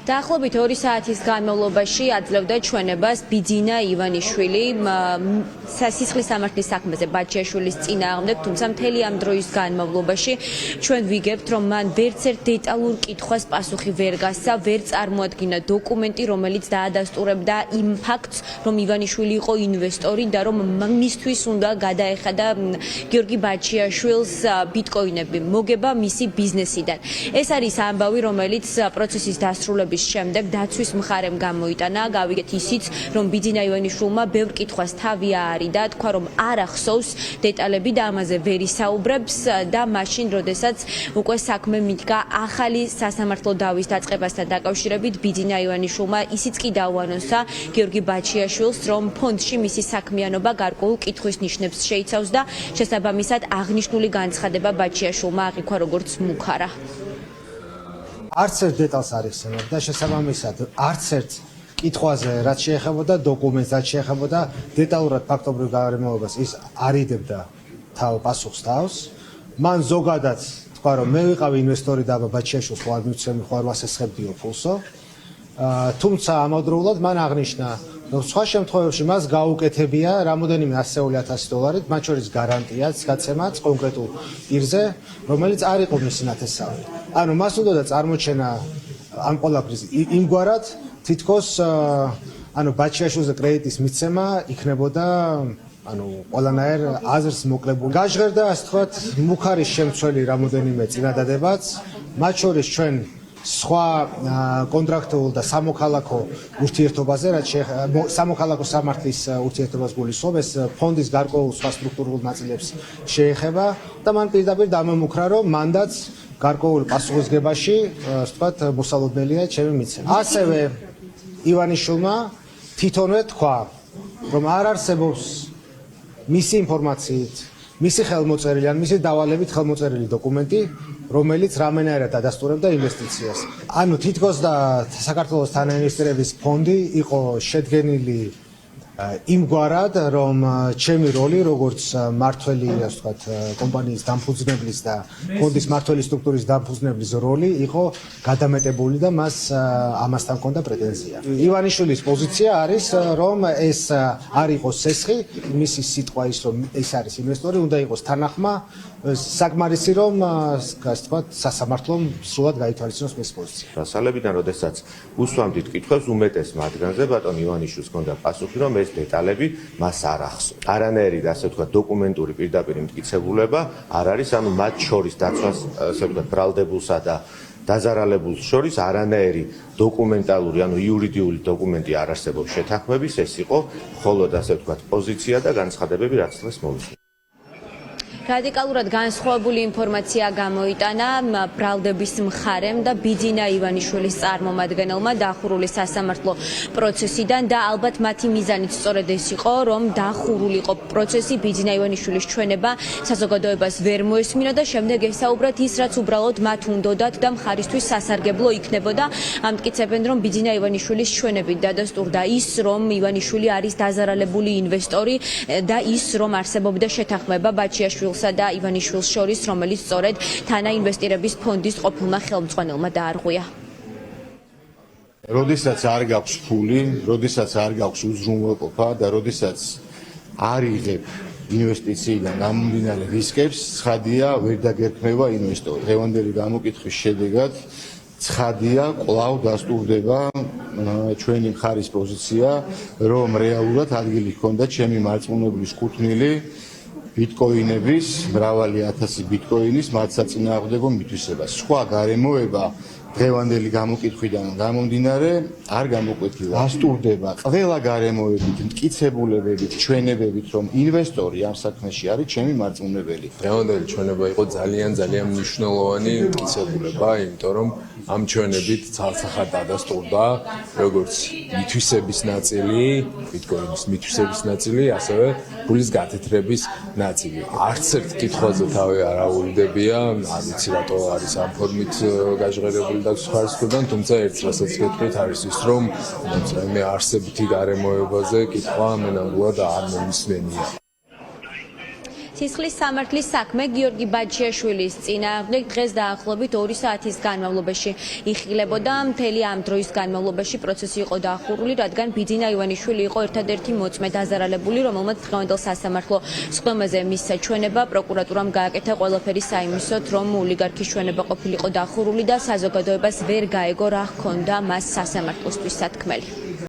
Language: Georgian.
დაახლოებით 2 საათის განმავლობაში აძლევდა ჩვენებას ბიძინა ივანიშვილი სისხლის სამართლის საქმეზე ბაჩიაშვილის წინააღმდეგ, თუმცა მთელი ამ დროის განმავლობაში ჩვენ ვიგებთ, რომ მან ვერცერთ დეტალურ კითხვას პასუხი ვერ გასცა, ვერ წარმოადგინა დოკუმენტი, რომელიც დაადასტურებდა იმ ფაქტს, რომ ივანიშვილი იყო ინვესტორი და რომ მისთვის უნდა გადაეხადა გიორგი ბაჩიაშვილს ბიტკოინები მოგება მისი ბიზნესიდან. ეს არის ამბავი, რომელიც პროცესის დასრულების შემდეგ დაცვის მხარემ გამოიტანა. გავიგეთ ისიც, რომ ბიძინა ივანიშვილმა ბევრ კითხვას თავი აარიდა, თქვა, რომ არ ახსოვს დეტალები და ამაზე ვერ ისაუბრებს და მაშინ, როდესაც უკვე საქმე მიდგა ახალი სასამართლო დავის დაწყებასთან დაკავშირებით, ბიძინა ივანიშვილმა ისიც კი დაუანონსა გიორგი ბაჩიაშვილს, რომ ფონდში მისი საქმიანობა გარკვეულ კითხვის ნიშნებს შეიცავს და შესაბამისად აღნიშნული განცხადება ბაჩიაშვილმა აღიქვა როგორც მუქარა. არც ერთ დეტალს არ იხსენებ და შესაბამისად არც ერთ კითხვაზე რაც შეეხებოდა დოკუმენტს, რაც შეეხებოდა დეტალურად ფაქტობრივ გარემოებას ის არიდებდა პასუხს თავს. მან ზოგადად თქვა, რომ მე ვიყავი ინვესტორი და ბაჩიაშვილს ხო არ მივცემი, ხო არ ვასესხებდიო ფულსო. თუმცა ამავდროულად მან აღნიშნა, რომ სხვა შემთხვევებში მას გაუკეთებია რამოდენიმე 100,000 დოლარით, მათ შორის გარანტიაც, გაცემაც კონკრეტულ პირზე, რომელიც არ იყო მისი ნათესავი. ანუ მას უნდა წარმოჩენა ამ ყველაფრის იმგვარად, თითქოს ბაჩიაშვილზე კრედიტის მიცემა იქნებოდა ყველანაირ აზრს მოკლებული. გაჟღერდა, ასე ვთქვათ, მუქარის შემცველი რამოდენიმე წინადადებაც, მათ შორის ჩვენ სხვა კონტრაქტულ და სამოქალაქო ურთიერთობაზე, რაც სამოქალაქო სამართლის ურთიერთობას გულისხმობს, ეს ფონდის გარკვეულ სხვა სტრუქტურულ ნაწილებს შეეხება და მან პირდაპირ დამემუქრა, რომ მანდაც გარკვეულ პასუხისგებაში, ასე ვთქვათ, მოსალოდნელია ჩემი მიცემა. ასევე ივანიშვილმა თვითონვე თქვა, რომ არ არსებობს მისი ინფორმაციით, მისი ხელმოწერილი ან მისი დავალებით ხელმოწერილი დოკუმენტი, რომელიც რამენაირად ადასტურებდა ინვესტიციას. ანუ თითქოს და საქართველოს თანაინვესტირების ფონდი იყო შედგენილი იმგვარად, რომ ჩემი როლი როგორც მართველი, ასე ვთქვათ, კომპანიის დამფუძნებლის და ფონდის მართველი სტრუქტურის დამფუძნებლის როლი იყო გადამეტებული და მას ამასთან ჰქონდა პრეტენზია. ივანიშვილის პოზიცია არის, რომ ეს არ იყოს სესხი, მისი სიტყვა ის, რომ ეს არის ინვესტორი, უნდა იყოს თანახმა, საკმარისი რომ, ასე ვთქვათ, სასამართლომ სრულად გაითვალისწინოს ეს პოზიცია. დასალებიდან, როდესაც უსვამდით კითხვებს, უმეტეს მათგანზე ბატონ ივანიშვილს ჰქონდა პასუხი, რომ ეს დეტალები მას არ ახსოვს. არანაირი, ასე ვთქვათ, დოკუმენტური პირდაპირ მტკიცებულება არ არის, ანუ მათ შორის დაცვას, ასე ვთქვათ, ბრალდებულსა და დაზარალებულს შორის არანაირი დოკუმენტალური, ანუ იურიდიული დოკუმენტი არ არსებობს შეთანხმების, ეს იყო მხოლოდ, ასე ვთქვათ, პოზიცია და განცხადებები, რაც დღეს მოვიდა. რადიკალურად განსხვავებული ინფორმაცია გამოიტანა ბრალდების მხარემ და ბიძინა ივანიშვილის წარმომადგენელმა დახურული სასამართლო პროცესიდან და ალბათ მათი მიზანიც სწორედ ეს იყო, რომ დახურულიყო პროცესი, ბიძინა ივანიშვილის ჩვენება საზოგადოებას ვერ მოესმინა და შემდეგ ესაუბრათ ის, რაც უბრალოდ მათ უნდოდათ და მხარისთვის სასარგებლო იქნებოდა. ამტკიცებენ, რომ ბიძინა ივანიშვილის ჩვენებით დადასტურდა ის, რომ ივანიშვილი არის დაზარალებული ინვესტორი და ის, რომ არსებობდა შეთანხმება ბაჩიაშვილს და ივანიშვილს შორის, რომელიც სწორედ თანაინვესტირების ფონდის ყოფილმა ხელმძღვანელმა დაარღვია. როდესაც არ გაქვს ფული, როდესაც არ გაქვს უზრუნველყოფა და როდესაც არ იღებ ინვესტიციიდან გამომდინარე რისკებს, ცხადია, ვერ დაგერქმევა ინვესტორი. დღევანდელი გამოკითხვის შედეგად ცხადია, კვლავ დასტურდება ჩვენი მხარის პოზიცია, რომ რეალურად ადგილი ჰქონდა ჩემი მარწმუნებლის კუთვნილი ბიტკოინების, მრავალი ათასი ბიტკოინის მათ საწინააღმდეგო მითვისებას. სხვა გარემოება დღევანდელი გამოკითხვიდან გამომდინარე არ გამოკვეთილა. დასტურდება ყველა გარემოებით, მტკიცებულებებით, ჩვენებებით, რომ ინვესტორი ამ საქმეში არის ჩემი მარწმუნებელი. დღევანდელი ჩვენება იყო ძალიან მნიშვნელოვანი მტკიცებულება, იმიტომ რომ ამ ჩვენებით ცალსახად დადასტურდა როგორც მითვისების ნაწილი, ბიტკოინის მითვისების ნაწილი, ასევე ფულის გათეთრების ნაწილი. არც ერთ კითხვაზე თავი არ აუვიდებია, არ ვიცი რატო არის ამ ფორმით გაჟღერებული და სხვადასხვაგვარად, თუმცა ერთს რასაც გეტყვით არის ის, რომ მე არსებითი გარემოებაზე კითხვა მე ნამდვილად არ მომისმენია. სისხლის სამართლის საქმე გიორგი ბაჩიაშვილის წინააღმდეგ დღეს დაახლოებით 2 საათის განმავლობაში იხილებოდა. მთელი ამ დროის განმავლობაში პროცესი იყო დაახურული, რადგან ბიძინა ივანიშვილი იყო ერთადერთი მოწმე დაზარალებული, რომელმაც დღევანდელ სასამართლო სხდომაზე მისცა ჩვენება. პროკურატურამ გააკეთა ყველაფერი საიმისოდ, რომ ოლიგარქის ჩვენება ყოფილიყო დახურული და საზოგადოებას ვერ გაეგო რა ჰქონდა მას სასამართლოსთვის სათქმელი.